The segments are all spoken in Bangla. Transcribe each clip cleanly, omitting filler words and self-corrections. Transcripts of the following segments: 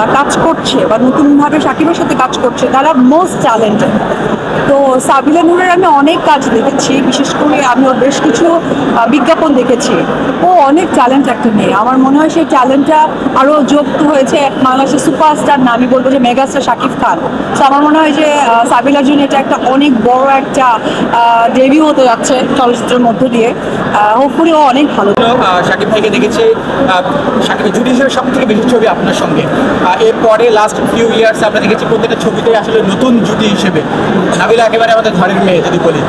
বা কাজ করছে বা নতুনভাবে সাকিবের সাথে কাজ করছে তারা মোস্ট ট্যালেন্টেড। তো সাবিলা নূরের আমি অনেক কাজ দেখেছি, বিশেষ করে আমি ওর বেশ কিছু বিজ্ঞাপন দেখেছি। ও অনেক ট্যালেন্ট একটা মেয়ে, আমার মনে হয় সেই ট্যালেন্টটা আরও যুক্ত হয়েছে বাংলাদেশের সুপারস্টার না, আমি বলবো যে মেগাস্টার শাকিব খান। তো আমার মনে হয় যে সাবিলার জন্য এটা একটা অনেক বড় একটা ডেবিউ হতে যাচ্ছে চলচ্চিত্রের মধ্য দিয়ে। হোপফুলি ও অনেক ভালো। শাকিব ভাইকে দেখেছি শাকিব জুটি হিসেবে সব থেকে বেশি ছবি আপনার সঙ্গে। এরপরে লাস্ট ফিউ ইয়ার্স আমরা দেখেছি প্রত্যেকটা ছবিতে আসলে নতুন জুটি হিসেবে নাবিলা একেবারে আমাদের ঘরের মেয়ে যদি বলি।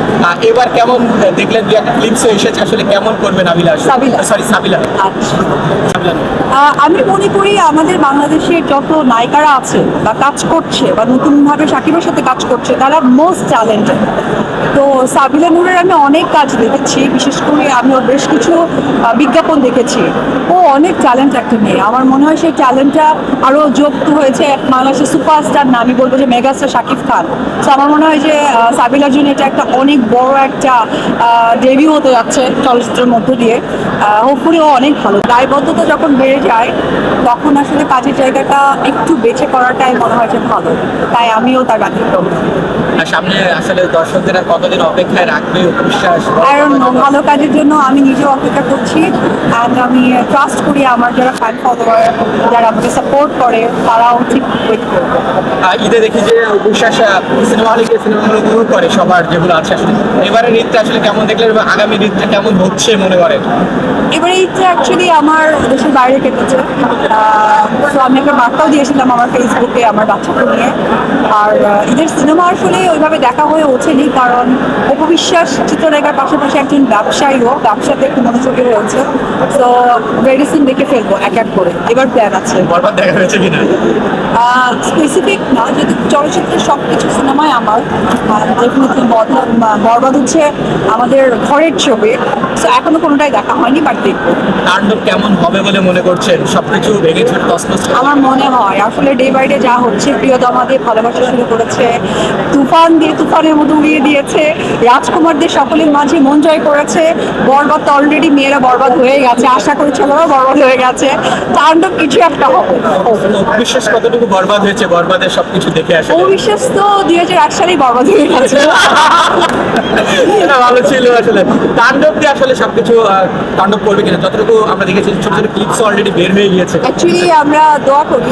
এবার কেমন দেখলেন, যে একটা ফিল্মসও এসেছে, আসলে কেমন করবে নাবিলা, সাবিলা? আচ্ছা, আমি মনে করি আমাদের বাংলাদেশের যত নায়িকারা আছে বা কাজ করছে বা নতুনভাবে সাকিবের সাথে কাজ করছে তারা মোস্ট ট্যালেন্টেড। তো সাবিলা নূরের আমি অনেক কাজ দেখেছি, বিশেষ করে আমি ওর বেশ কিছু বিজ্ঞাপন দেখেছি। ও অনেক ট্যালেন্ট একটা মেয়ে, আমার মনে হয় সেই ট্যালেন্টটা আরও যুক্ত হয়েছে বাংলাদেশের সুপারস্টার না, আমি বলবো যে মেগাস্টার শাকিব খান। তো আমার মনে হয় যে সাবিলার জন্য এটা একটা অনেক বড় একটা ডেবিউ হতে যাচ্ছে চলচ্চিত্রের মধ্য দিয়ে। হোপফুলি ও অনেক ভালো। দায়বদ্ধতা যখন বেড়ে যায় তখন আসলে কাজের জায়গাটা একটু বেছে করাটাই মনে হয় যে ভালো, তাই আমিও তার ব্যতিক্রম। সামনে আসলে দর্শকদের আর কতদিন অপেক্ষায় রাখবে বিশ্বাস? কারণ ভালো কাজের জন্য আমি নিজেও অপেক্ষা করছি, অ্যান্ড আমি ট্রাস্ট করি আমার যারা ফ্যান ফলোয়ার, যারা আমাকে সাপোর্ট করে তারাও ঠিক ওয়েট করবে। ঈদে দেখি যে বিশ্বাস সিনেমা হলে গিয়ে সিনেমা হল উপভোগ করে সবার যেগুলো আছে, আসলে এবারের ঈদটা আসলে কেমন দেখলেন এবং আগামী ঈদটা কেমন হচ্ছে মনে করেন? এবারে ঈদটা অ্যাকচুয়ালি আমার দেশের বাইরে কেটেছে। তো আমি একটা বার্তাও দিয়েছিলাম আমার ফেসবুকে আমার বাচ্চাকে নিয়ে। আর ঈদের সিনেমা আসলে ওইভাবে দেখা হয়ে ওঠেনি, কারণ অপবিশ্বাস চিত্রনায়িকার পাশাপাশি একজন ব্যবসায়ীও, ব্যবসাতে একটু মনোযোগী হয়েছে। তো ভেরি সুন দেখে ফেলবো এক এক করে, এবার প্ল্যান আছে। বরবাদ দেখা হয়েছে কিনা? স্পেসিফিক না, যেহেতু চলচ্চিত্রের সব কিছু সিনেমাই আমার ডেফিনেটলি বরবাদ হচ্ছে আমাদের ঘরের ছবি। সো এখনো কোনোটাই দেখা হয়নি, বাট দেখবো। তাণ্ডব কেমন হবে বলে মনে করছেন? সবকিছু ভেঙে চুরে তছনছ আমার মনে হয় আসলে ডে বাই ডে যা হচ্ছে, প্রিয়তমা দিয়ে ভালোবাসা শুরু করেছে, তুফান দিয়ে তুফানের মতো উড়িয়ে দিয়েছে, রাজকুমারদের সকলের মাঝে মন জয় করেছে। বরবাদ তো অলরেডি মেয়েরা বরবাদ হয়ে গেছে, আশা করি ছেলেরাও বরবাদ হয়ে গেছে। তাণ্ডব কিছু একটা হবে। বিশ্বাস কতটুকু বরবাদ হয়েছে বরবাদের সবকিছু দেখে আসে? অবিশ্বাস তো 2008 সালেই বরবাদ হয়ে গেছে। এটা ভালো ছিল আসলে। তাণ্ডব দিয়ে আসলে সবকিছু তাণ্ডব করবে কিনা, যতটুকু আমরা দেখেছি ছোট ছোট ক্লিপস অলরেডি বের হয়ে গিয়েছে। অ্যাকচুয়ালি আমরা দোয়া করি,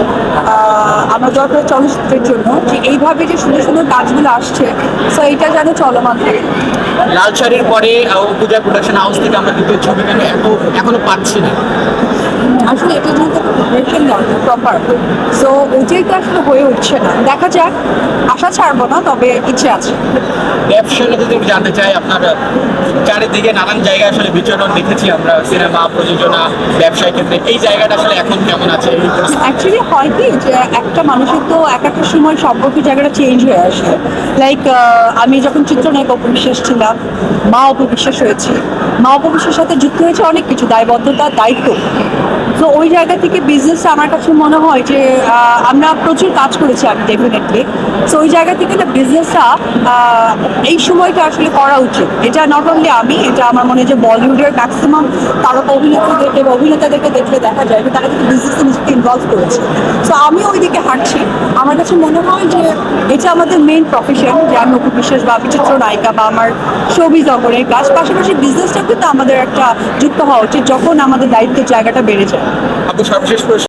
চলচ্চিত্রের জন্য যে এইভাবে যে সুন্দর সুন্দর কাজগুলো আসছে, সো এটা যেন চলমান থাকে। লাল শাড়ির পরে পূজা প্রোডাকশন হাউস থেকে আমরা দ্বিতীয় ছবিটা এখনো পাচ্ছি না। আসলে এটা যেহেতু প্রিপারেশন দরকার প্রপার, সো ওইটাই তো আসলে হয়ে উঠছে না। দেখা যাক, আশা ছাড়বো না, তবে ইচ্ছে আছে। ব্যবসা নিয়ে যদি জানতে চাই, আপনার চারিদিকে নানান জায়গায় আসলে বিচরণ দেখেছি আমরা, সিনেমা প্রযোজনা ব্যবসায় ক্ষেত্রে, এই জায়গাটা আসলে এখন কেমন আছে? অ্যাকচুয়ালি হয় কি যে একটা মানুষের তো এক একটা সময় সম্পর্কের জায়গাটা চেঞ্জ হয়ে আসে। লাইক আমি যখন চিত্রনায়িকা অপবিশ্বাস ছিলাম, মা অপবিশ্বাস হয়েছি, মা অপবিশ্বাসের সাথে যুক্ত হয়েছে অনেক কিছু, দায়বদ্ধতা, দায়িত্ব। তো ওই জায়গা থেকে বিজনেসটা আমার কাছে মনে হয় যে আমরা প্রচুর কাজ করেছি আমি ডেফিনেটলি। সো ওই জায়গা থেকে না বিজনেসটা এই সময়টা আসলে করা উচিত। এটা নট অনলি আমি, এটা আমার মনে হয় যে বলিউডের ম্যাক্সিমাম তারকা অভিনেত্রীদেরকে বা অভিনেতাদেরকে দেখলে দেখা যায় যে তারা কিন্তু বিজনেসে নিজেকে ইনভলভ করেছে। সো আমি ওই দিকে হাঁটছি। আমার কাছে মনে হয় যে এটা আমাদের মেইন প্রফেশন, যে আমি অপবিশ্বাস বা বিচিত্র নায়িকা বা আমার শোবিজ জগতের কাজ, পাশাপাশি বিজনেসটা কিন্তু আমাদের একটা যুক্ত হওয়া উচিত যখন আমাদের দায়িত্বের জায়গাটা বেড়ে যায়। আপু, সর্বশেষ প্রশ্ন।